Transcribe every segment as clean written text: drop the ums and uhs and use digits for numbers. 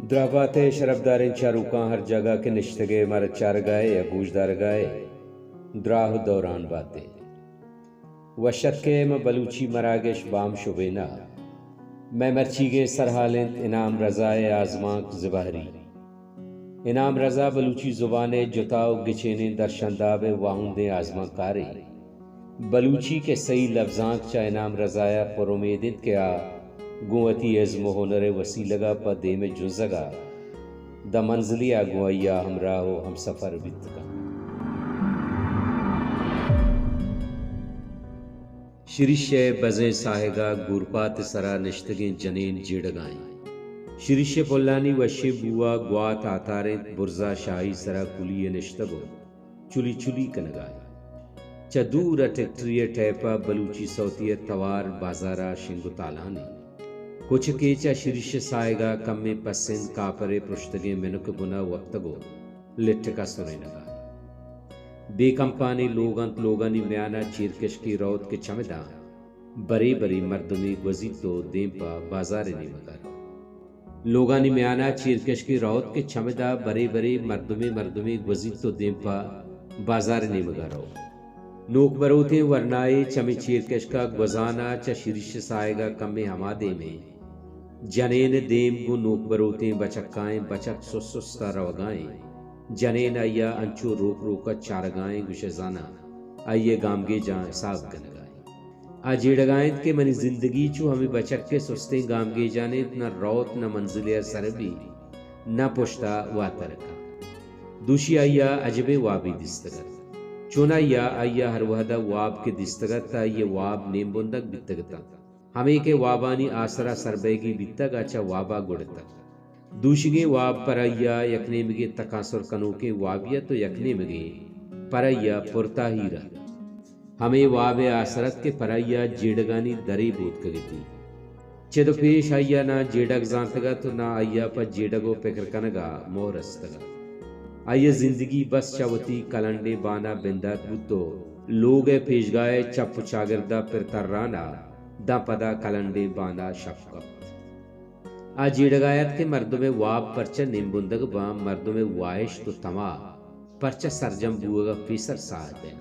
द्राबाते शरबदारें चारुका हर जगह के निश्तगे मर चार गाए या गूजदार गाए द्राह दौरान बाते वशत के म बलूची मरागेश बाम शुबेना मैं मर्चीगे सरहालें इनाम रजाए आजमाक ज़बाहरी इनाम रजा बलूची ज़ुबाने जुताव गिचेने दर्शंदाबे वाहुंदे आजमा कारे बलूची के सही लफ्जांक चा इनाम रजाया परोमेदित के आ गुवती एज़्मो होनरे वसीलगा प दे में जुज़गा द मंजलिया गुआया हमरा हो हम सफ़र बितका शिरिशे बज़े साहेगा गुरपात सरा निश्तगे जनेन जेड़गाएं शिरिशे पोल्लानी वशे बुआ ग्वात आतारे बुर्जा शाही सरा कुलिये निश्तगो चुली चुली कनगाए चदूर टेक्ट्रिये टैपा बलूची सौतिये तवार बाजारा शिंगुतालाने कुछ केचा शिरिश साएगा कम में पसंद कापरे पृष्ठगे मिनुक बुना वक्तगो लिट्ट का सुने लगा बेकंपानी लोगानी म्याना चीरकश की रौत के चमदा बरे बरी मर्दमी वजीतो देंपा बाजारे ने मगर लोगानी म्याना चीरकश की रौत के चमदा बरे बरे मर्दमी वजीतो देंपा बाजारे ने मगर नोक बरोते वरनाए चमे चीरकश का गजाना च शिरिश साएगा कम में हमादे में जनेन देम गु नोक बरोते बचक्काएं बचक सुस्ता रवगाएं जनेन अय्या अंचो रोक रोका चारगाएं गुशजाना अय्ये गामगे जाएं साफ गनगाएं आजेड़गाएं के मनी जिंदगी चो हमें बचक के सुस्ते गामगे जाने न रौत न मंजिले सरबी न पुश्ता वातरका दूशी अय्या अजबे वाबी दिस्तगर चोना या अय्या हर वहदा वाब के दिस्तगता ये वाब नेम बुंदक बितगता हमें के वाबानी आसरा सरबेगी बितग अच्छा वाबा गुड़तक दूशगे वाब परैया यकने मिगे तकासुर कनो के वाबिया तो यकने मिगे परैया पुरता ही रह हमें वाबे आसरत के परैया जेड़गानी दरे बोध कगती चेदो पेश आइया ना जेड़ग जानतगा तो ना आइया पर जेड़गो पेकर कनगा मोहरस्तगा आइया जिंदगी बस चवती कलंडे बाना बिंदात बुतो लोग पेशगाए चप चागरदा फिर तर्राना दा पदा कलंडे बाना शफकत आ जेड़गायत के मर्दों में वाब परचा निम्बुंदग बा मर्दों में वाइश तो तमा परचा सरजम बुएगा फीसर साथ है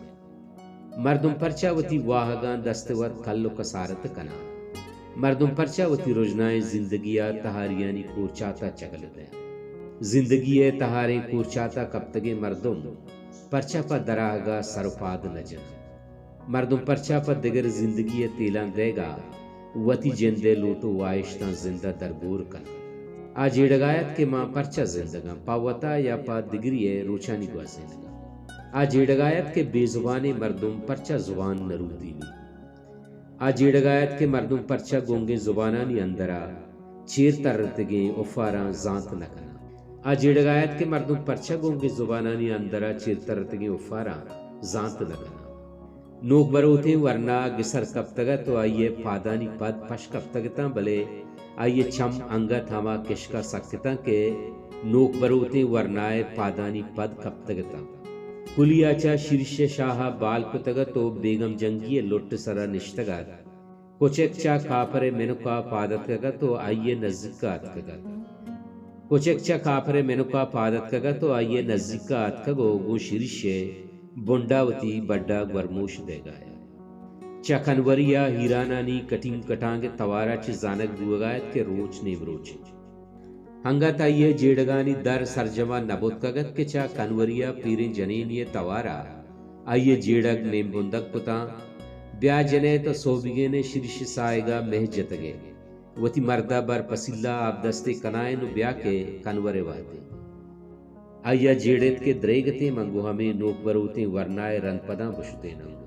मर्दुम परचा वती वाहगा दस्तवर कल्लो कसारत कना मर्दुम परचा वती रोजनाए जिंदगिया तहारियानी कोरचाता चगल दे जिंदगी तहारे कोरचाता कब तगे मर्दुम परचा पर दरागा सरपाद नजर मर्दुम परचा पर दिगर जिंदगी तेला देगा वती जिंदे लोटो वाइशता जिंदा दरबूर कर आ जेड़गायत के मां परचा जिंदगा पावता या पा दिगरी रोचानी गुआ जिंदगा आ जेड़गायत के बेजुबाने मर्दुम परचा जुबान नरूदीनी आ जेड़गायत के मर्दुम परचा गोंगे जुबानानी अंदरा चेर तरतगे उफारा जांत नकना आ जेड़गायत के मर्दुम परचा गोंगे जुबानानी अंदरा चेर तरतगे उफारा जांत नकना नोक बरोते वरना गिसर कब तक तो आइए पादानी पद पश कब तकता भले आइए छम अंगा थामा किशका सकता के नोक बरोते वरनाए पादानी पद कब तकता कुलियाचा शीर्ष शाह बाल कुतग तो बेगम जंगी लुट सरा निश्तगत कुचेकचा कापरे मेनुका पादत कगा तो आइए नजदीकात कगा कुचेकचा कापरे मेनुका पादत कगा तो आइए नजदीकात कगो वो शीर्ष बुंडावती बड्डा गरमोश देगाया चखनवरिया हीरानानी कटिंग कटांगे तवारा च जानक दुगायत के रोच नेम रोच हंगत आइये जेड़गानी दर सरजमा नबुत कगत के चा कनवरिया पीरे जनेनिये तवारा आइये जेड़ग नेम बुंदक पुता ब्या जने तो सोबिगे ने शीर्ष साएगा महजतगे वती मर्दा बर पसिल्ला आप दस्ते कनाए नु ब्या के कनवरे वाते आइया जेड़ेत के द्रेगते मंगो हमें नोक बरोते वरनाए रन पदा बुशते नंगो